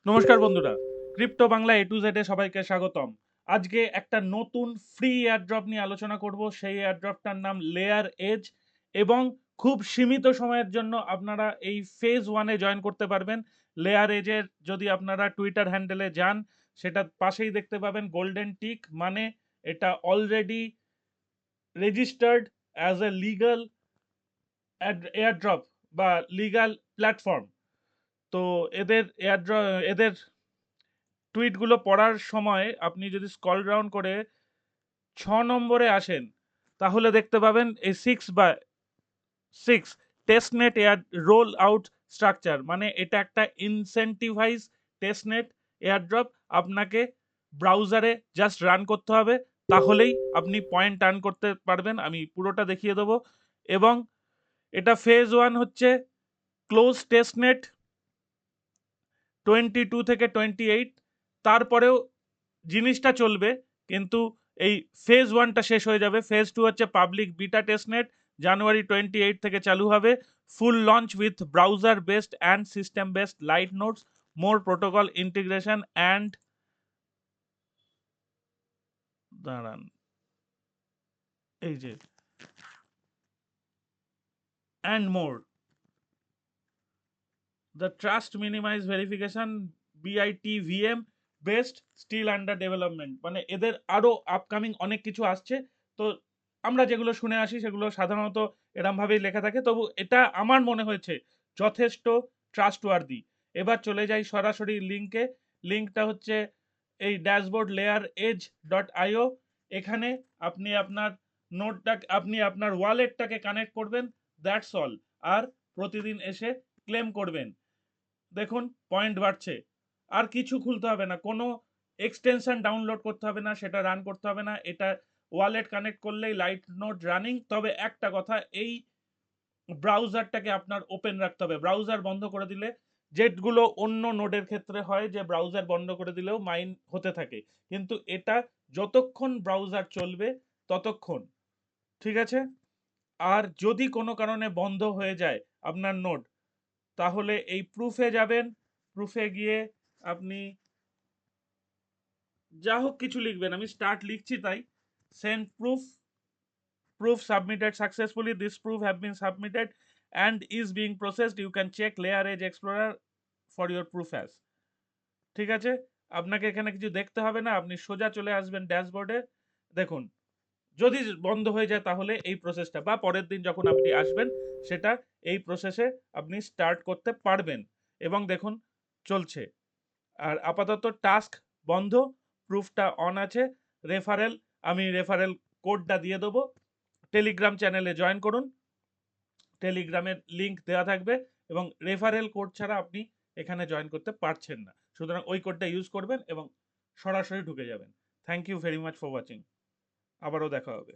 নমস্কার বন্ধুরা, crypto Bangla A to Z এ সবাইকে স্বাগতম। আজকে একটা নতুন ফ্রি এয়ারড্রপ নিয়ে আলোচনা করব। সেই এয়ারড্রপটার নাম লেয়ার এজ এবং খুব সীমিত সময়ের জন্য আপনারা এই ফেজ ওয়ানে জয়েন করতে পারবেন। লেয়ার এজের যদি আপনারা টুইটার হ্যান্ডেলে যান, সেটার পাশেই দেখতে পাবেন গোল্ডেন টিক, মানে এটা already registered as a legal airdrop বা লিগাল প্ল্যাটফর্ম। তো এদের টুইটগুলো পড়ার সময় আপনি যদি স্ক্রল ডাউন করে 6 নম্বরে আসেন, তাহলে দেখতে পাবেন এই 6/6 testnet air roll out structure, মানে এটা একটা ইনসেন্টিভাইজ টেস্টনেট এয়ারড্রপ। আপনাকে ব্রাউজারে জাস্ট রান করতে হবে, তাহলেই আপনি পয়েন্ট আর্ন করতে পারবেন। আমি পুরোটা দেখিয়ে দেবো। এবং এটা ফেজ ওয়ান হচ্ছে ক্লোজ টেস্টনেট 22 থেকে 28। তারপরেও জিনিসটা চলবে, কিন্তু এই ফেজ ওয়ানটা শেষ হয়ে যাবে। ফেজ টু হচ্ছে পাবলিক বিটা টেস্টনেট, জানুয়ারি 28 থেকে চালু হবে। Full launch with browser based and system based light nodes, more protocol integration and দাঁড়ান, এই যে and more the trust minimize verification BITVM based still under development, মানে এদের আরো আপকামিং অনেক কিছু আসছে। তো আমরা যেগুলো শুনে আসি সেগুলো সাধারণত এরম ভাবেই লেখা থাকে, তবু এটা আমার মনে হয়েছে যথেষ্ট ট্রাস্টওয়ার্দি। এবার চলে যাই সরাসরি লিঙ্কে। লিঙ্কটা হচ্ছে এই ড্যাশবোর্ড লেয়ার এজ .io। এখানে আপনি আপনার ওয়ালেটটাকে কানেক্ট করবেন, দ্যাটস অল। আর প্রতিদিন এসে ক্লেম করবেন। দেখুন পয়েন্ট বাড়ছে। আর কিছু খুলতে হবে না, কোনো এক্সটেনশন ডাউনলোড করতে হবে না, সেটা রান করতে হবে না। এটা ওয়ালেট কানেক্ট করলেই লাইট নোট রানিং। তবে একটা কথা, এই ব্রাউজারটাকে আপনার ওপেন রাখতে হবে। ব্রাউজার বন্ধ করে দিলে, যেগুলো অন্য নোডের ক্ষেত্রে হয় যে ব্রাউজার বন্ধ করে দিলেও মাইন হতে থাকে, কিন্তু এটা যতক্ষণ ব্রাউজার চলবে ততক্ষণ, ঠিক আছে? আর যদি কোনো কারণে বন্ধ হয়ে যায় আপনার নোড, তাহলে এই প্রুফে যাবেন। প্রুফে গিয়ে আপনি যা হোক কিছু লিখবেন, আমি স্টার্ট লিখছি তাই। Send proof submitted successfully, this proof have been submitted and is being processed, you can check layer edge explorer for your proof as। ঠিক আছে, আপনাকে এখানে কিছু দেখতে হবে না, আপনি সোজা চলে আসবেন ড্যাশবোর্ডে। দেখুন, যদি বন্ধ হয়ে যায় তাহলে এই প্রসেসটা, বা পরের দিন যখন আপনি আসবেন, সেটা এই প্রসেসে আপনি স্টার্ট করতে পারবেন। এবং দেখুন চলছে। আর আপাতত টাস্ক বন্ধ, প্রুফটা অন আছে। রেফারেল, আমি রেফারেল কোডটা দিয়ে দেবো। টেলিগ্রাম চ্যানেলে জয়েন করুন, টেলিগ্রামের লিংক দেওয়া থাকবে, এবং রেফারেল কোড ছাড়া আপনি এখানে জয়েন করতে পারছেন না। সুতরাং ওই কোডটা ইউজ করবেন এবং সরাসরি ঢুকে যাবেন। Thank you very much for watching. আবারও দেখা হবে।